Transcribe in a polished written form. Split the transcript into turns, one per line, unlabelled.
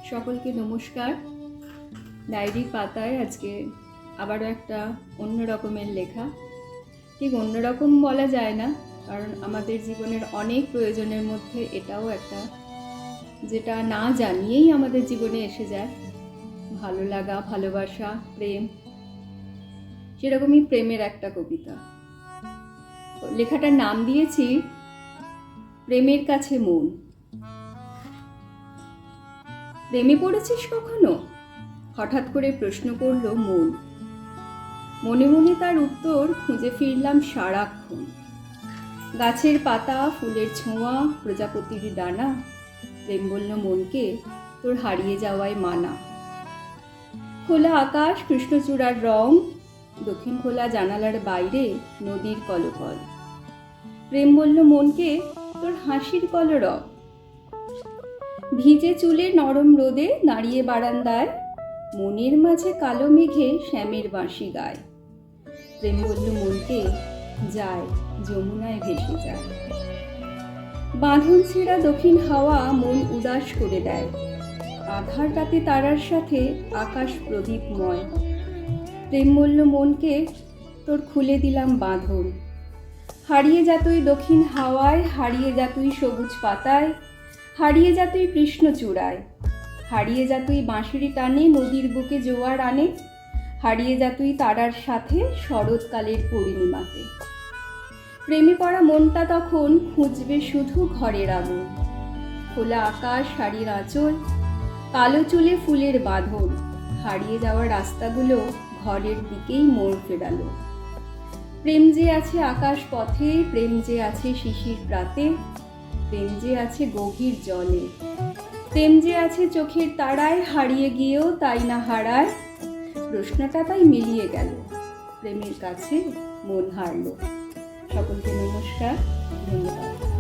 সকলকে নমস্কার। ডায়েরির পাতায় আজকে আবারও একটা অন্য রকমের লেখা। ঠিক অন্যরকম বলা যায় না, কারণ আমাদের জীবনের অনেক প্রয়োজনের মধ্যে এটাও একটা, যেটা না জানিয়েই আমাদের জীবনে এসে যায়। ভালো লাগা, ভালোবাসা, প্রেম, সেরকমই প্রেমের একটা কবিতা। লেখাটার নাম দিয়েছি প্রেমের কাছে মন। প্রেমে পড়েছিস কখনো? হঠাৎ করে প্রশ্ন করল মন। মনে মনে তার উত্তর খুঁজে ফিরলাম সারাক্ষণ। গাছের পাতা, ফুলের ছোঁয়া, প্রজাপতির ডানা। প্রেম বলল মনকে, তোর হারিয়ে যাওয়ায় মানা। খোলা আকাশ, কৃষ্ণচূড়ার রং, দক্ষিণ খোলা জানালার বাইরে নদীর কলকল। প্রেম বলল মনকে, তোর হাসির কলরব। ভিজে চুলে নরম রোদে দাঁড়িয়ে বারান্দায়, মনের মাঝে কালো মেঘে শ্যামের বাঁশি গায়। প্রেম বলল মনকে, যায় যমুনায় ভেসে যায়। বাঁধন ছেঁড়া দক্ষিণ হাওয়া মন উদাস করে দেয়। আধার রাতে তারার সাথে আকাশ প্রদীপময়। প্রেম বলল মনকে, তোর খুলে দিলাম বাঁধন। হারিয়ে যা তুই দক্ষিণ হাওয়ায়, হারিয়ে যা তুই সবুজ পাতায়, হারিয়ে যা তুই কৃষ্ণচূড়ায়, হারিয়ে যা তুই বাঁশির টানে নদীর বুকে জোয়ার আনে, হারিয়ে যা তুই তারার সাথে শরৎকালের পূর্ণিমাতে। প্রেমে পড়া মনটা তখন খুঁজবে শুধু ঘরের আগুন। খোলা আকাশ, শাড়ির আঁচল, কালো চুলে ফুলের বাঁধন। হারিয়ে যাওয়া রাস্তাগুলো ঘরের দিকেই মোড় ফেরালো। প্রেম যে আছে আকাশ পথে, প্রেম যে আছে শিশির প্রাতে, প্রেম যে আছে গভীর জলে, প্রেম যে আছে চোখের তারায়, হারিয়ে গিয়েও তাই না হারায়। প্রশ্নটা তাই মিলিয়ে গেল, প্রেমের কাছে মন হারল। সকলকে নমস্কার, ধন্যবাদ।